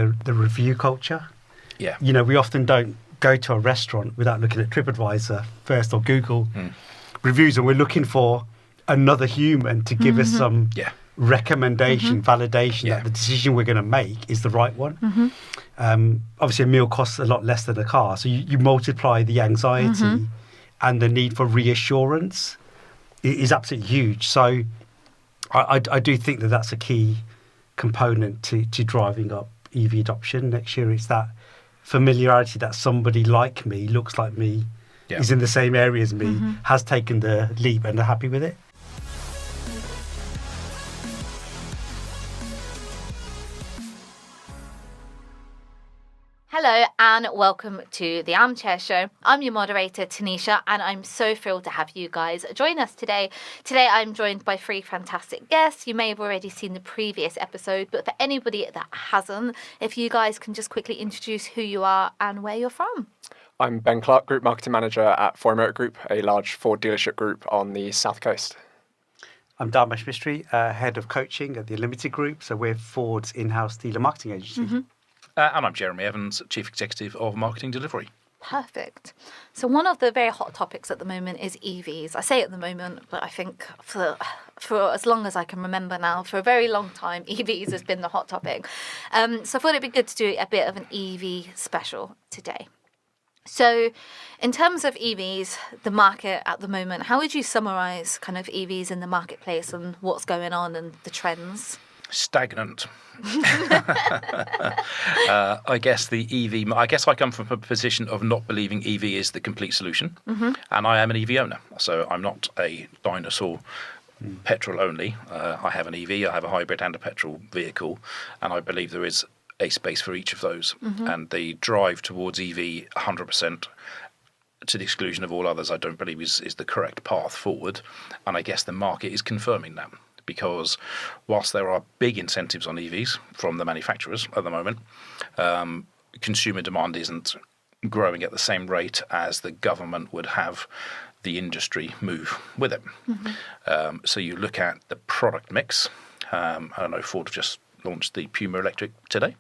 The review culture. Yeah. You know, we often don't go to a restaurant without looking at TripAdvisor first or Google reviews, and we're looking for another human to give us some recommendation, validation that the decision we're going to make is the right one. Obviously, a meal costs a lot less than a car, so you multiply the anxiety and the need for reassurance is absolutely huge. So I do think that that's a key component to driving up EV adoption next year. It's that familiarity that somebody like me, looks like me, is in the same area as me, has taken the leap and are happy with it. Hello and welcome to the Armchair Show. I'm your moderator, Tanisha, and I'm so thrilled to have you guys join us today. Today I'm joined by three fantastic guests. You may have already seen the previous episode, but for anybody that hasn't, if you guys can just quickly introduce who you are and where you're from. I'm Ben Clark, Group Marketing Manager at Ford Motor Group, a large Ford dealership group on the South Coast. I'm Dharmesh Mistry, Head of Coaching at the Unlimited Group, so we're Ford's in-house dealer marketing agency. And I'm Jeremy Evans, Chief Executive of Marketing Delivery. Perfect. So one of the very hot topics at the moment is EVs. I say at the moment, but I think for as long as I can remember now, for a very long time, EVs has been the hot topic. So I thought it'd be good to do a bit of an EV special today. So in terms of EVs, the market at the moment, how would you summarise kind of EVs in the marketplace and what's going on and the trends? Stagnant. I guess the EV, I come from a position of not believing EV is the complete solution. And I am an EV owner. So I'm not a dinosaur petrol only. I have an EV, I have a hybrid and a petrol vehicle. And I believe there is a space for each of those. And the drive towards EV 100% to the exclusion of all others, I don't believe is the correct path forward. And I guess the market is confirming that. Because whilst there are big incentives on EVs from the manufacturers at the moment, consumer demand isn't growing at the same rate as the government would have the industry move with it. So you look at the product mix. I don't know, Ford have just launched the Puma Electric today.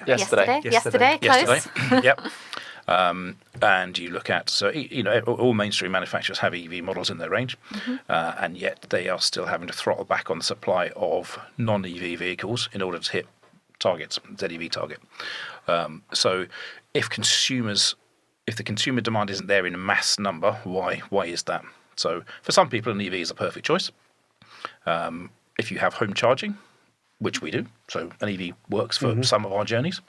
Yesterday, close. Yep. And you look at, so, you know, all mainstream manufacturers have EV models in their range, and yet they are still having to throttle back on the supply of non-EV vehicles in order to hit targets, ZEV target. So if the consumer demand isn't there in mass number, why is that? So for some people, an EV is a perfect choice. If you have home charging, which we do, so an EV works for some of our journeys,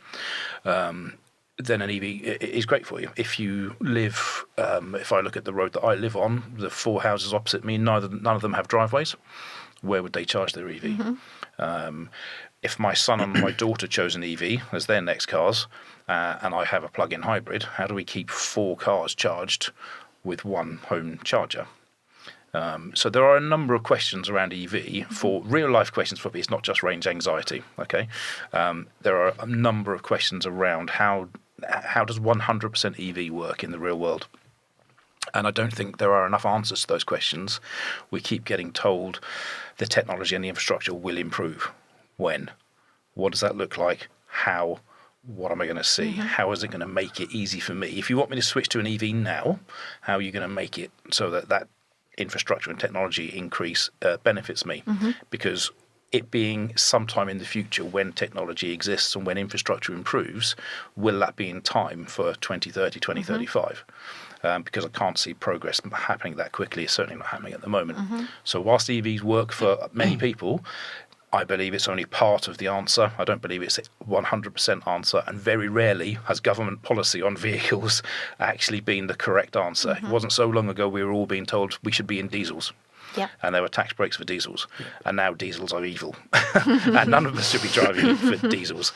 then an EV is great for you. If you live, if I look at the road that I live on, the four houses opposite me, none of them have driveways. Where would they charge their EV? If my son and my daughter chose an EV as their next cars, and I have a plug-in hybrid, how do we keep 4 cars charged with one home charger? So there are a number of questions around EV for real-life questions for me. It's not just range anxiety. Okay, there are a number of questions around how does 100% EV work in the real world, and I don't think there are enough answers to those questions. We keep getting told the technology and the infrastructure will improve. When? What does that look like? How? What am I going to see? How is it going to make it easy for me? If you want me to switch to an EV now, how are you going to make it so that infrastructure and technology increase benefits me? Because it being sometime in the future when technology exists and when infrastructure improves, will that be in time for 2030, 2035? Because I can't see progress happening that quickly. It's certainly not happening at the moment. So whilst EVs work for many people, I believe it's only part of the answer. I don't believe it's a 100% answer, and very rarely has government policy on vehicles actually been the correct answer. It wasn't so long ago we were all being told we should be in diesels. And there were tax breaks for diesels, and now diesels are evil, and none of us should be driving for diesels.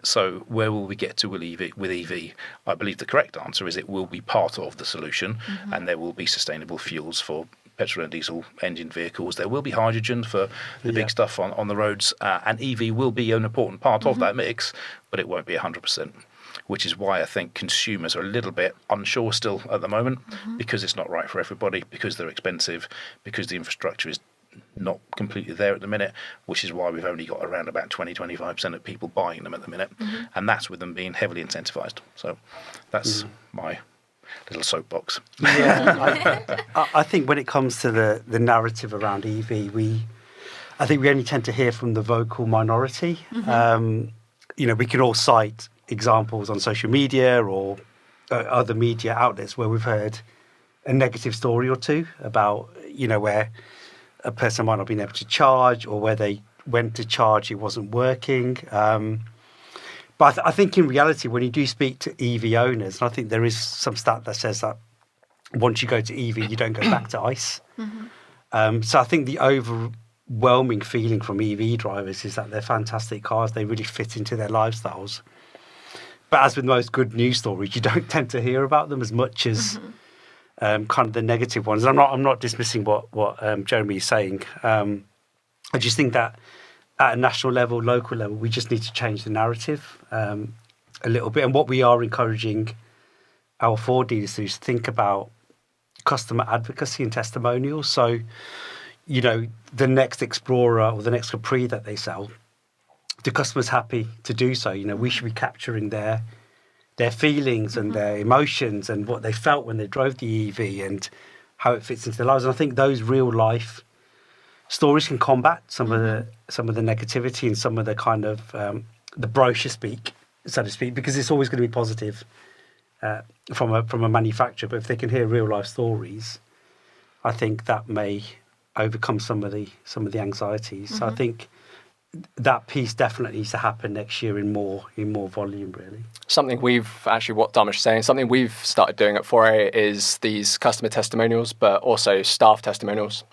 So where will we get to with EV? I believe the correct answer is it will be part of the solution, and there will be sustainable fuels for petrol and diesel engine vehicles. There will be hydrogen for the big stuff on the roads, and EV will be an important part of that mix, but it won't be 100%. Which is why I think consumers are a little bit unsure still at the moment, because it's not right for everybody, because they're expensive, because the infrastructure is not completely there at the minute, which is why we've only got around about 20-25% of people buying them at the minute, and that's with them being heavily incentivized. So that's my little soapbox. Yeah, I think when it comes to the narrative around EV, I think we only tend to hear from the vocal minority. We can all cite examples on social media or other media outlets where we've heard a negative story or two about, where a person might not be able to charge, or where they went to charge, it wasn't working. But I think in reality, when you do speak to EV owners, and I think there is some stat that says that once you go to EV, you don't go back to ICE. So I think the overwhelming feeling from EV drivers is that they're fantastic cars. They really fit into their lifestyles. But as with most good news stories, you don't tend to hear about them as much as kind of the negative ones. And I'm not dismissing what Jeremy is saying. I just think that at a national level, local level, we just need to change the narrative a little bit. And what we are encouraging our Ford dealers to do is think about customer advocacy and testimonials. So, the next Explorer or the next Capri that they sell, the customer's happy to do so. We should be capturing their feelings and their emotions and what they felt when they drove the EV and how it fits into their lives. And I think those real life stories can combat some of the negativity and some of the kind of the brochure speak, so to speak, because it's always going to be positive from a manufacturer. But if they can hear real life stories, I think that may overcome some of the anxieties. So I think that piece definitely needs to happen next year in more volume, really. Something what Dharmesh is saying, something we've started doing at 4A is these customer testimonials, but also staff testimonials.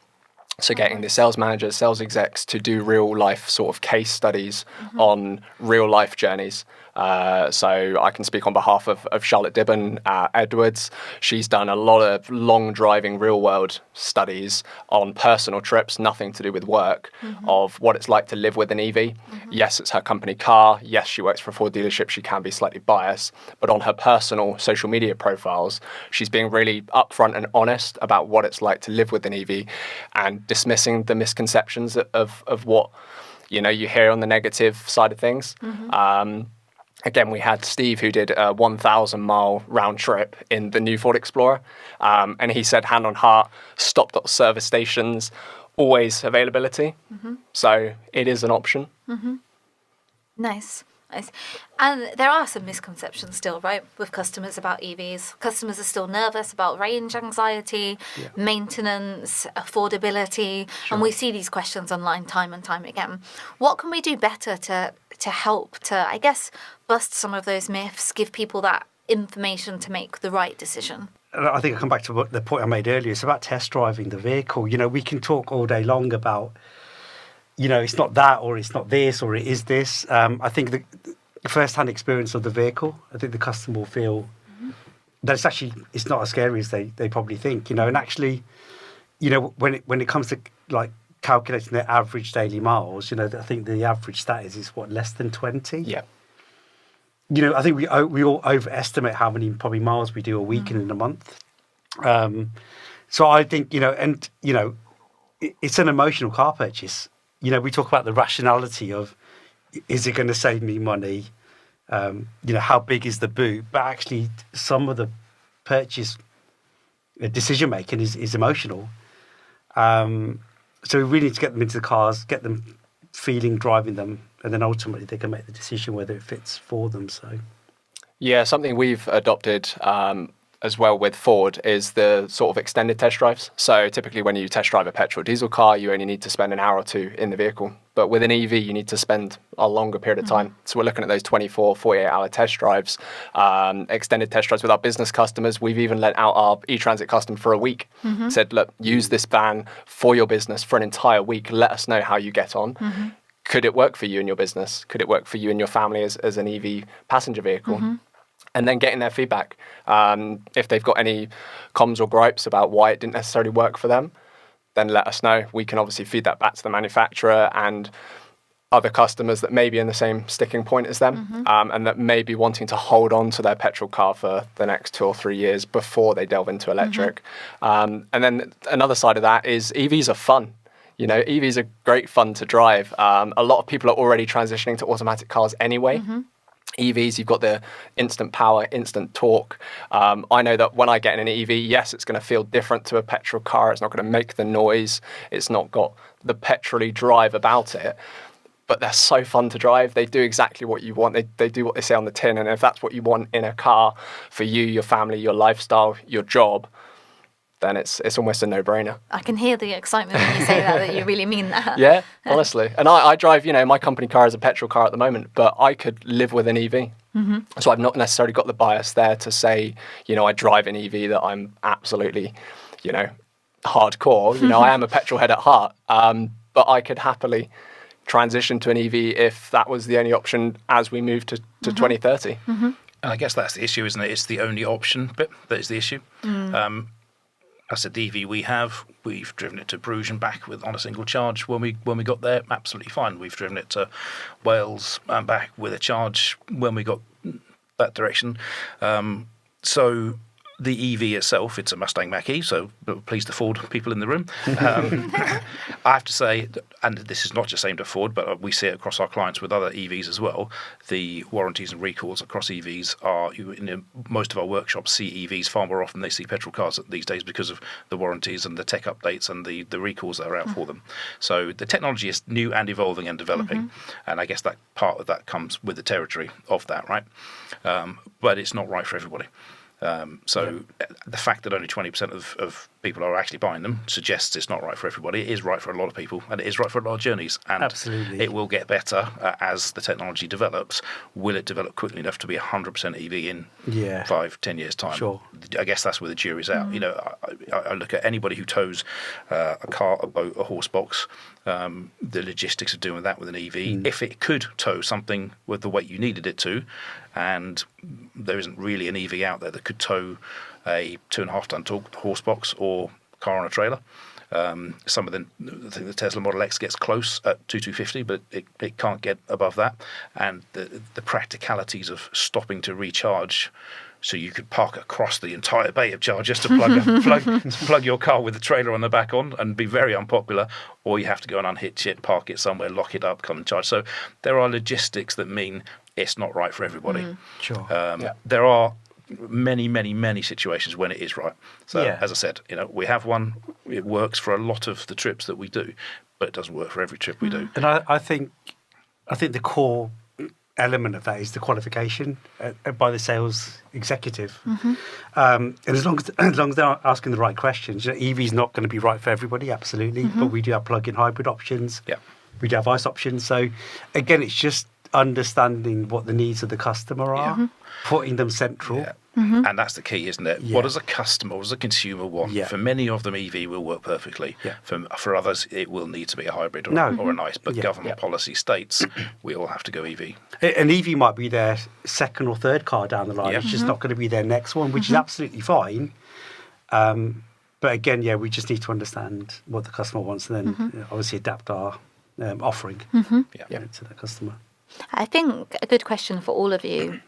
So getting the sales managers, sales execs to do real life sort of case studies on real life journeys. So I can speak on behalf of Charlotte Dibben at Edwards. She's done a lot of long driving real world studies on personal trips, nothing to do with work, of what it's like to live with an EV. Yes, it's her company car. Yes, she works for a Ford dealership. She can be slightly biased. But on her personal social media profiles, she's being really upfront and honest about what it's like to live with an EV and dismissing the misconceptions of what you hear on the negative side of things. Again, we had Steve who did a 1,000-mile round trip in the new Ford Explorer. And he said, hand on heart, stopped at service stations, always availability. So it is an option. Nice. And there are some misconceptions still, right, with customers about EVs. Customers are still nervous about range anxiety, maintenance, affordability. Sure. And we see these questions online time and time again. What can we do better to help to, I guess, bust some of those myths, give people that information to make the right decision? I think I come back to the point I made earlier. It's about test driving the vehicle. We can talk all day long about, it's not that, or it's not this, or it is this. I think the first-hand experience of the vehicle, I think the customer will feel that it's not as scary as they probably think. And actually, when it comes to like calculating their average daily miles, I think the average stat is less than 20. Yeah. I think we all overestimate how many probably miles we do a week and in a month. So I think it's an emotional car purchase. We talk about the rationality of, is it going to save me money? How big is the boot? But actually, some of the purchase decision making is emotional. So we really need to get them into the cars, get them feeling, driving them, and then ultimately they can make the decision whether it fits for them. So, yeah, something we've adopted as well with Ford is the sort of extended test drives. So typically when you test drive a petrol diesel car, you only need to spend an hour or two in the vehicle. But with an EV, you need to spend a longer period of time. So we're looking at those 24, 48-hour test drives, extended test drives with our business customers. We've even let out our e-Transit customer for a week. Said, look, use this van for your business for an entire week. Let us know how you get on. Could it work for you and your business? Could it work for you and your family as an EV passenger vehicle? And then getting their feedback. If they've got any comms or gripes about why it didn't necessarily work for them, then let us know. We can obviously feed that back to the manufacturer and other customers that may be in the same sticking point as them, and that may be wanting to hold on to their petrol car for the next 2 or 3 years before they delve into electric. And then another side of that is EVs are fun. EVs are great fun to drive. A lot of people are already transitioning to automatic cars anyway. EVs, you've got the instant power, instant torque. I know that when I get in an EV, yes, it's going to feel different to a petrol car. It's not going to make the noise. It's not got the petrol-y drive about it. But they're so fun to drive. They do exactly what you want. They do what they say on the tin. And if that's what you want in a car for you, your family, your lifestyle, your job, then it's almost a no-brainer. I can hear the excitement when you say that you really mean that. Yeah, honestly. And I drive, my company car is a petrol car at the moment, but I could live with an EV. So I've not necessarily got the bias there to say, I drive an EV that I'm absolutely, hardcore. I am a petrol head at heart, but I could happily transition to an EV if that was the only option as we move to 2030. And I guess that's the issue, isn't it? It's the only option bit that is the issue. I said the EV we've driven it to Bruges and back on a single charge when we got there, absolutely fine. We've driven it to Wales and back with a charge when we got that direction. So the EV itself, it's a Mustang Mach-E, so please the Ford people in the room. I have to say, and this is not just aimed at Ford, but we see it across our clients with other EVs as well, the warranties and recalls across EVs are, most of our workshops see EVs far more often than they see petrol cars these days because of the warranties and the tech updates and the recalls that are out for them. So the technology is new and evolving and developing, and I guess that part of that comes with the territory of that, right? But it's not right for everybody. The fact that only 20% of people are actually buying them suggests it's not right for everybody. It is right for a lot of people, and it is right for a lot of journeys. And absolutely, it will get better as the technology develops. Will it develop quickly enough to be 100% EV in 5-10 years' time? Sure. I guess that's where the jury's out. I look at anybody who tows a car, a boat, a horse box, the logistics of doing that with an EV. If it could tow something with the weight you needed it to, and there isn't really an EV out there that could tow a 2.5 ton horse box or car on a trailer. Some of them, I think the Tesla Model X gets close at 250, but it can't get above that. And the practicalities of stopping to recharge, so you could park across the entire bay of chargers to plug your car with the trailer on the back on and be very unpopular, or you have to go and unhitch it, park it somewhere, lock it up, come and charge. So there are logistics that mean it's not right for everybody. Sure. There are many situations when it is right. So as I said, we have one. It works for a lot of the trips that we do, but it doesn't work for every trip we do. And I think the core element of that is the qualification by the sales executive. And as long as they're asking the right questions, EV is not going to be right for everybody, absolutely. But we do have plug-in hybrid options. Yeah. We do have ICE options. So again, it's just understanding what the needs of the customer are, putting them central. Yeah. And that's the key, isn't it? Yeah. What does a customer, what does a consumer want? Yeah. For many of them, EV will work perfectly. Yeah. For others, it will need to be a hybrid or an ICE. But government policy states we all have to go EV. An EV might be their second or third car down the line. Yeah. It's just not going to be their next one, which is absolutely fine. But again, we just need to understand what the customer wants and then obviously adapt our offering to the customer. I think a good question for all of you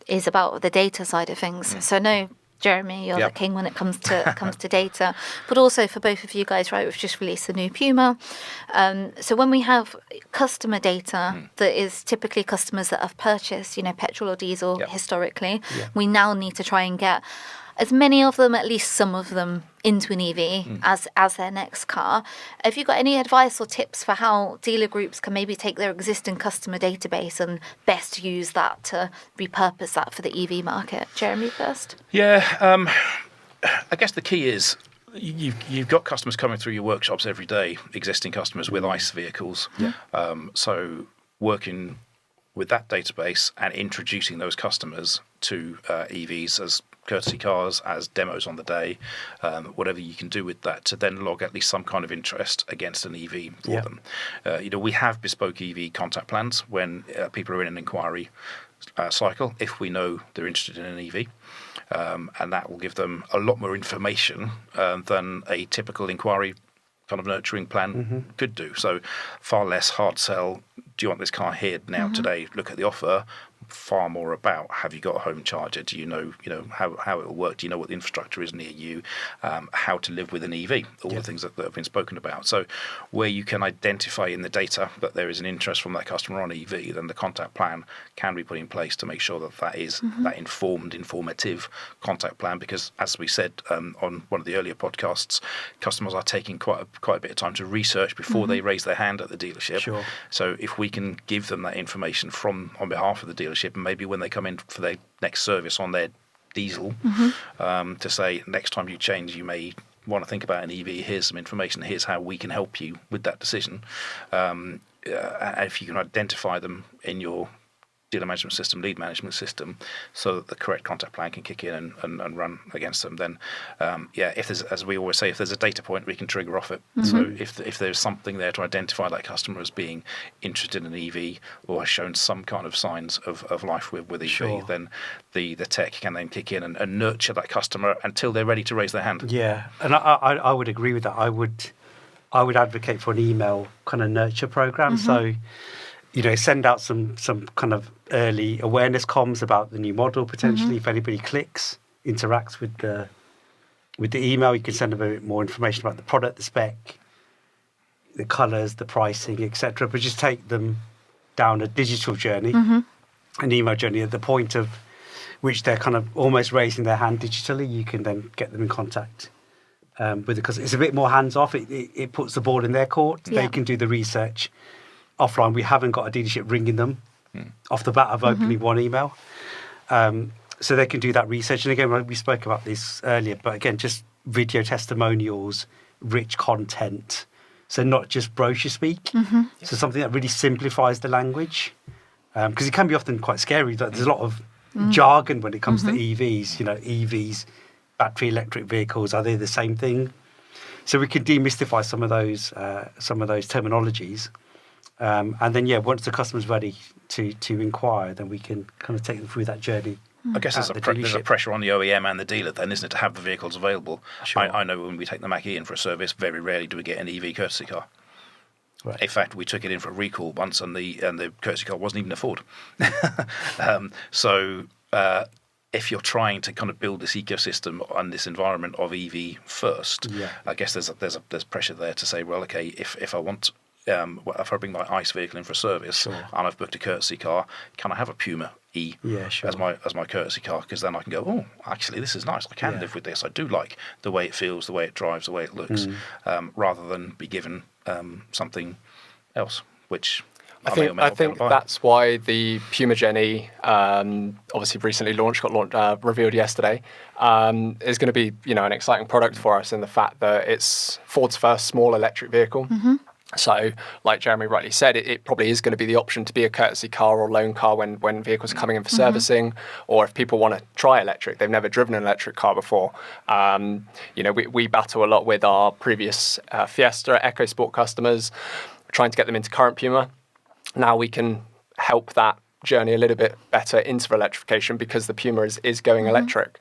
is about the data side of things. So no, Jeremy, you're the king when it comes to data, but also for both of you guys, right? We've just released the new Puma. So when we have customer data that is typically customers that have purchased, petrol or diesel historically, we now need to try and get as many of them, at least some of them, into an EV as their next car. Have you got any advice or tips for how dealer groups can maybe take their existing customer database and best use that to repurpose that for the EV market? Jeremy first. Yeah, I guess the key is you've got customers coming through your workshops every day, existing customers with ICE vehicles. So working with that database and introducing those customers to EVs as courtesy cars, as demos on the day, whatever you can do with that to then log at least some kind of interest against an EV for them. We have bespoke EV contact plans when people are in an inquiry cycle, if we know they're interested in an EV. And that will give them a lot more information than a typical inquiry kind of nurturing plan could do. So far less hard sell, do you want this car here now today? Look at the offer. Far more about, have you got a home charger? Do you know how it will work? Do you know what the infrastructure is near you? How to live with an EV? All the things that have been spoken about. So where you can identify in the data that there is an interest from that customer on EV, then the contact plan can be put in place to make sure that is that informative contact plan. Because as we said on one of the earlier podcasts, customers are taking quite a bit of time to research before they raise their hand at the dealership. Sure. So if we can give them that information on behalf of the dealership, and maybe when they come in for their next service on their diesel, to say, next time you change, you may want to think about an EV. Here's some information. Here's how we can help you with that decision. And if you can identify them in your dealer management system, lead management system, so that the correct contact plan can kick in and run against them, then if there's, as we always say, if there's a data point, we can trigger off it. So if there's something there to identify that customer as being interested in EV or has shown some kind of signs of life with EV, then the tech can then kick in and nurture that customer until they're ready to raise their hand. Yeah, and I would agree with that. I would advocate for an email kind of nurture program. So, send out some kind of early awareness comms about the new model potentially. If anybody interacts with the email, you can send them a bit more information about the product, the spec, the colours, the pricing, etc. But just take them down a digital journey, an email journey at the point of which they're kind of almost raising their hand digitally. You can then get them in contact with it, because it's a bit more hands off. It puts the ball in their court. Yeah. They can do the research offline. We haven't got a dealership ringing them off the bat of opening one email. So they can do that research. And again, we spoke about this earlier, but again, just video testimonials, rich content. So not just brochure speak. So something that really simplifies the language. Because it can be often quite scary. There's a lot of jargon when it comes to EVs. EVs, battery electric vehicles, are they the same thing? So we can demystify some of those terminologies. And then, once the customer's ready to inquire, then we can kind of take them through that journey. I guess there's a pressure on the OEM and the dealer then, isn't it, to have the vehicles available. Sure. I know when we take the Mackie in for a service, very rarely do we get an EV courtesy car. Right. In fact, we took it in for a recall once, and the courtesy car wasn't even a Ford. If you're trying to kind of build this ecosystem and this environment of EV first, I guess there's pressure there to say, well, okay, if I want. If I bring my ICE vehicle in for a service and I've booked a courtesy car, can I have a Puma E as my courtesy car? Because then I can go, oh, actually, this is nice. I can live with this. I do like the way it feels, the way it drives, the way it looks, rather than be given something else, which I think that's why the Puma Gen E, obviously recently got revealed yesterday, is going to be an exciting product for us in the fact that it's Ford's first small electric vehicle. So, like Jeremy rightly said, it probably is going to be the option to be a courtesy car or loan car when vehicles are coming in for servicing, or if people want to try electric, they've never driven an electric car before. We battle a lot with our previous Fiesta, EcoSport customers, trying to get them into current Puma. Now we can help that journey a little bit better into electrification because the Puma is going electric.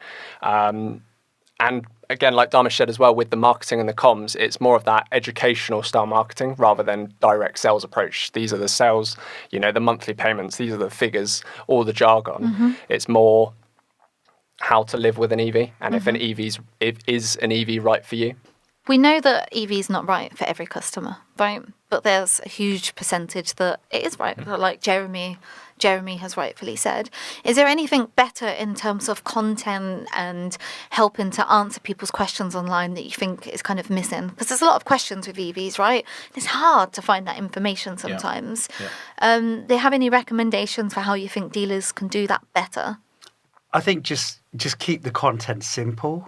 And again, like Dharmesh said as well, with the marketing and the comms, it's more of that educational style marketing rather than direct sales approach. These are the sales, the monthly payments, these are the figures, all the jargon. It's more how to live with an EV and if is an EV right for you. We know that EV is not right for every customer, right? But there's a huge percentage that it is right, like Jeremy has rightfully said. Is there anything better in terms of content and helping to answer people's questions online that you think is kind of missing? Because there's a lot of questions with EVs, right? It's hard to find that information sometimes. Do you have any recommendations for how you think dealers can do that better? I think just keep the content simple.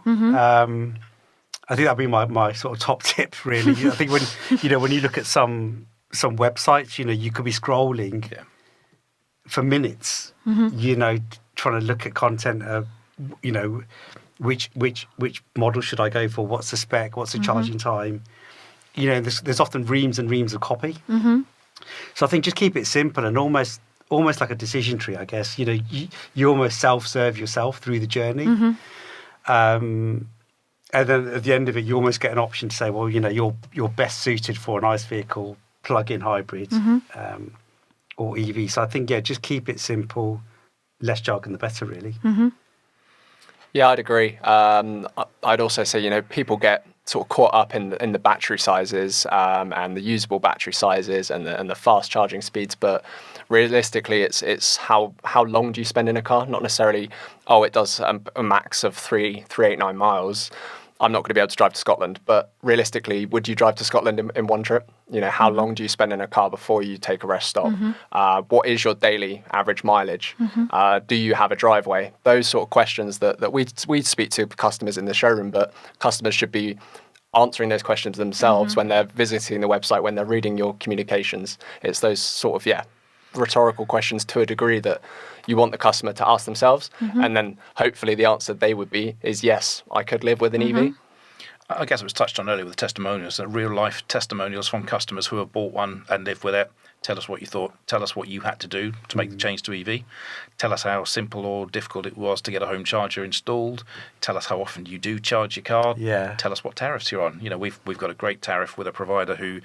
I think that'd be my sort of top tip, really. I think when you look at some websites, you could be scrolling for minutes, trying to look at content of, which model should I go for? What's the spec? What's the charging time? There's often reams and reams of copy. So I think just keep it simple and almost like a decision tree, I guess. You almost self-serve yourself through the journey. And then at the end of it, you almost get an option to say, well, you're best suited for an ICE vehicle, plug-in hybrid. or EV. So I think, yeah, just keep it simple, less jargon, the better, really. Yeah, I'd agree. I'd also say, people get sort of caught up in the battery sizes and the usable battery sizes and the fast charging speeds, but realistically, it's how long do you spend in a car? Not necessarily, it does a max of 389 miles. I'm not going to be able to drive to Scotland, but realistically, would you drive to Scotland in one trip? How long do you spend in a car before you take a rest stop? What is your daily average mileage? Do you have a driveway? Those sort of questions that we speak to customers in the showroom, but customers should be answering those questions themselves when they're visiting the website, when they're reading your communications. It's those sort of, rhetorical questions to a degree that you want the customer to ask themselves, and then hopefully the answer they would be is yes, I could live with an EV. I guess it was touched on earlier with the testimonials, real life testimonials from customers who have bought one and lived with it. Tell us what you thought. Tell us what you had to do to make the change to EV. Tell us how simple or difficult it was to get a home charger installed. Tell us how often you do charge your car. Yeah. Tell us what tariffs you're on. We've got a great tariff with a provider who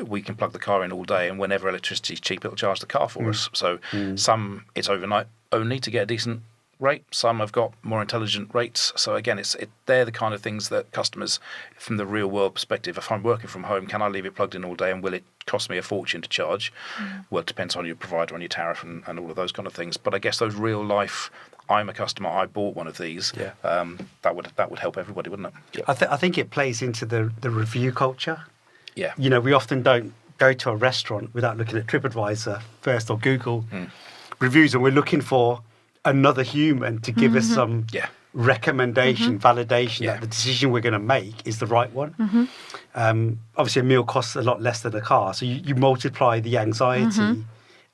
we can plug the car in all day, and whenever electricity is cheap, it'll charge the car for us. So some it's overnight only to get a decent rate. Some have got more intelligent rates. So again, they're the kind of things that customers, from the real world perspective, if I'm working from home, can I leave it plugged in all day, and will it cost me a fortune to charge? Well, it depends on your provider, on your tariff, and all of those kind of things. But I guess those real life, I'm a customer, I bought one of these. That would help everybody, wouldn't it? I think it plays into the review culture. Yeah. We often don't go to a restaurant without looking at TripAdvisor first or Google reviews, and we're looking for another human to give us some recommendation, validation that the decision we're going to make is the right one. Obviously, a meal costs a lot less than a car, so you multiply the anxiety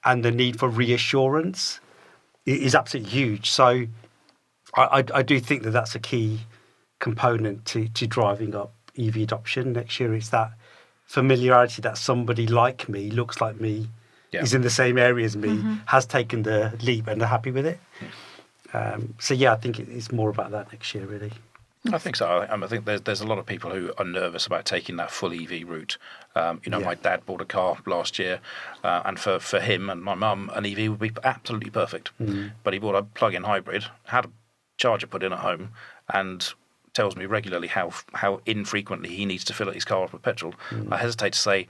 and the need for reassurance is absolutely huge. So I do think that that's a key component to driving up EV adoption next year. It's that familiarity that somebody like me, looks like me, is in the same area as me, has taken the leap and are happy with it. So I think it's more about that next year, really. I think so. I think there's a lot of people who are nervous about taking that full EV route. My dad bought a car last year, and for him and my mum, an EV would be absolutely perfect. But he bought a plug-in hybrid, had a charger put in at home, and tells me regularly how infrequently he needs to fill his car up with petrol. I hesitate to say,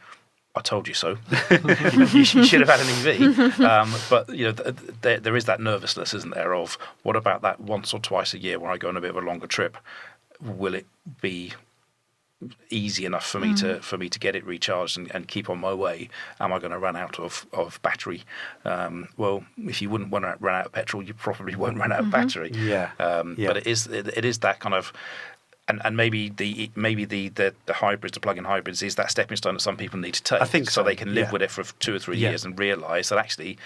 I told you so. You should have had an EV. But there is that nervousness, isn't there, of what about that once or twice a year where I go on a bit of a longer trip? Will it be easy enough for me to get it recharged and keep on my way? Am I going to run out of battery? Well, if you wouldn't want to run out of petrol, you probably won't run out of battery. But it is that kind of. And maybe the hybrids, the plug-in hybrids, is that stepping stone that some people need to take. I think so. They can live with it for 2 or 3 years and realise that actually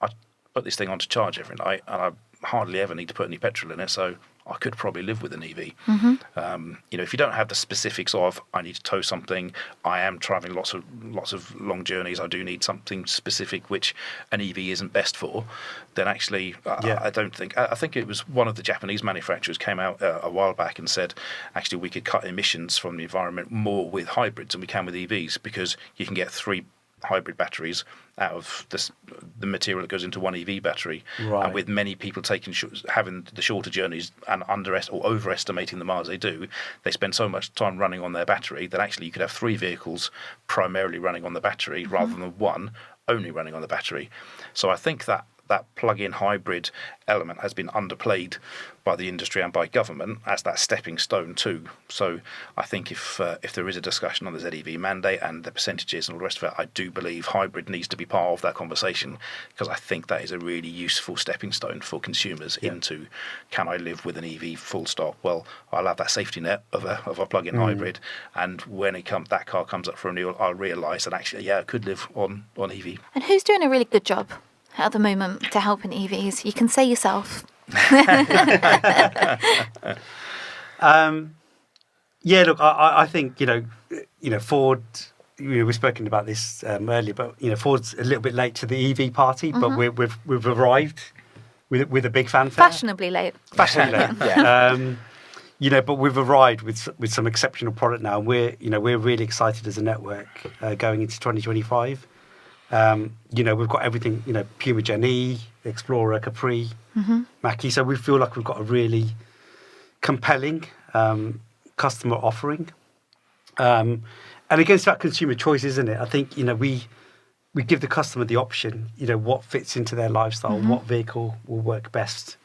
I put this thing on to charge every night, and I hardly ever need to put any petrol in it, so I could probably live with an EV. If you don't have the specifics of I need to tow something, I am travelling lots of long journeys, I do need something specific which an EV isn't best for, then actually I don't think. I think it was one of the Japanese manufacturers came out a while back and said actually we could cut emissions from the environment more with hybrids than we can with EVs, because you can get 3 hybrid batteries out of the material that goes into one EV battery. And with many people having the shorter journeys and overestimating the miles they do, they spend so much time running on their battery that actually you could have 3 vehicles primarily running on the battery rather than one only running on the battery. So I think that plug-in hybrid element has been underplayed by the industry and by government as that stepping stone too. So I think if there is a discussion on the ZEV mandate and the percentages and all the rest of it, I do believe hybrid needs to be part of that conversation, because I think that is a really useful stepping stone for consumers into, can I live with an EV full stop? Well, I'll have that safety net of a plug-in hybrid, and when that car comes up for renewal, I'll realise that actually, I could live on EV. And who's doing a really good job at the moment to help in EVs? You can say yourself. Look, I think Ford. We've spoken about this earlier, but Ford's a little bit late to the EV party, but we've arrived with a big fanfare. Fashionably late. But we've arrived with some exceptional product now, and we're really excited as a network going into 2025. We've got everything, Puma Gen E, Explorer, Capri, Mackie. So we feel like we've got a really compelling customer offering. And again, it's about consumer choice, isn't it? I think, we give the customer the option, what fits into their lifestyle, what vehicle will work best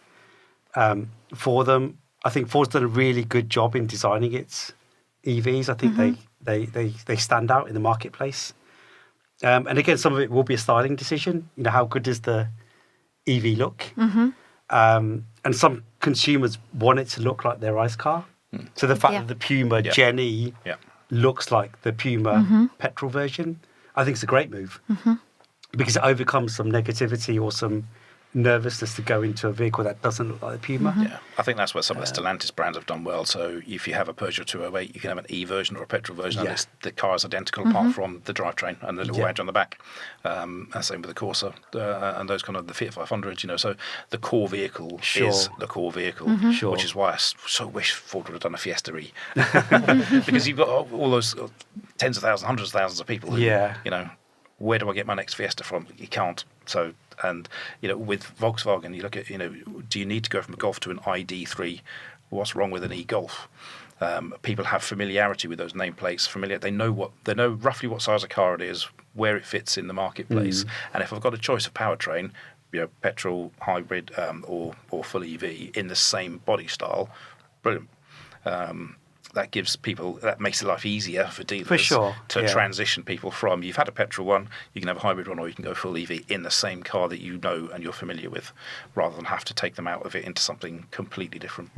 for them. I think Ford's done a really good job in designing its EVs. I think they stand out in the marketplace. And again, some of it will be a styling decision. How good does the EV look? And some consumers want it to look like their ICE car. So the fact that the Puma Gen E looks like the Puma petrol version, I think it's a great move because it overcomes some negativity or some nervousness to go into a vehicle that doesn't look like the Puma. Yeah, I think that's where some of the Stellantis brands have done well. So if you have a Peugeot 208, you can have an E version or a petrol version, and the car is identical apart from the drivetrain and the little wedge on the back. Same with the Corsa and those kind of the Fiat 500. So the core vehicle is the core vehicle, which is why I so wish Ford would have done a Fiesta-y because you've got all those tens of thousands, hundreds of thousands of people. Who, where do I get my next Fiesta from? You can't. So. And with Volkswagen, you look at do you need to go from a Golf to an ID3? What's wrong with an e-Golf? People have familiarity with those nameplates. They know roughly what size of car it is, where it fits in the marketplace. And if I've got a choice of powertrain, petrol, hybrid, or full EV in the same body style, brilliant. That makes life easier for dealers to transition people from you've had a petrol one, you can have a hybrid one, or you can go full EV in the same car that you know and you're familiar with, rather than have to take them out of it into something completely different.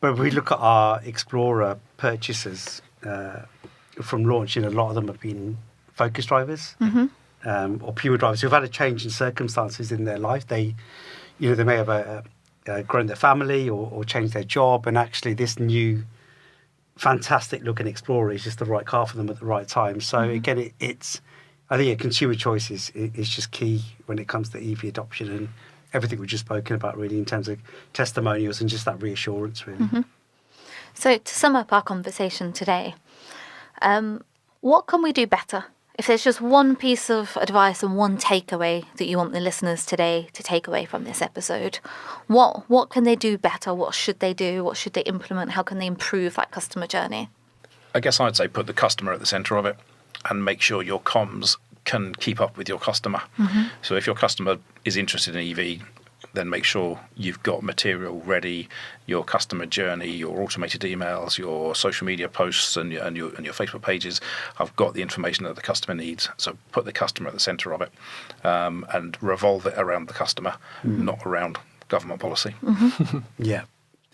But if we look at our Explorer purchases from launch, a lot of them have been Focus drivers or Puma drivers who've had a change in circumstances in their life. They may have grown their family or changed their job, and actually this new fantastic looking Explorer is just the right car for them at the right time. So again, I think consumer choice is just key when it comes to EV adoption and everything we've just spoken about, really, in terms of testimonials and just that reassurance, really. So to sum up our conversation today, what can we do better? If there's just one piece of advice and one takeaway that you want the listeners today to take away from this episode, what can they do better? What should they do? What should they implement? How can they improve that customer journey? I guess I'd say put the customer at the centre of it and make sure your comms can keep up with your customer. So if your customer is interested in EV, then make sure you've got material ready, your customer journey, your automated emails, your social media posts and your Facebook pages. I've got the information that the customer needs. So put the customer at the centre of it and revolve it around the customer, not around government policy. Yeah,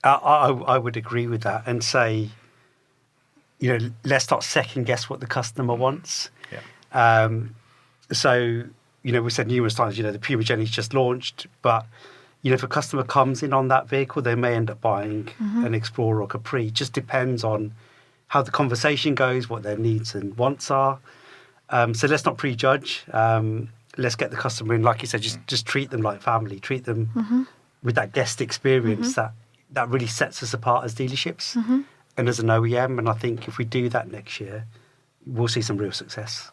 I would agree with that and say, let's not second guess what the customer wants. So, we said numerous times, the Puma Gen E's just launched, but, if a customer comes in on that vehicle, they may end up buying an Explorer or Capri. It just depends on how the conversation goes, what their needs and wants are. So let's not prejudge. Let's get the customer in, like you said, just treat them like family, treat them with that guest experience that really sets us apart as dealerships and as an OEM. And I think if we do that next year, we'll see some real success.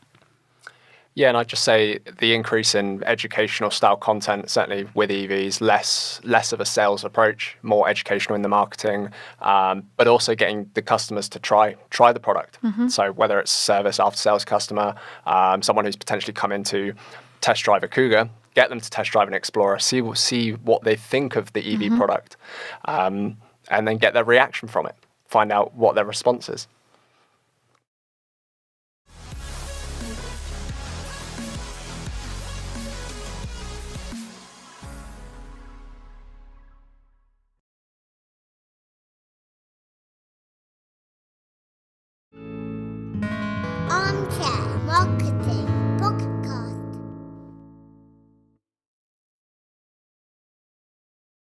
Yeah, and I'd just say the increase in educational style content, certainly with EVs, less of a sales approach, more educational in the marketing, but also getting the customers to try the product. So whether it's service, after sales customer, someone who's potentially come in to test drive a Cougar, get them to test drive an Explorer, see what they think of the EV product, and then get their reaction from it, find out what their response is. Armchair Marketing.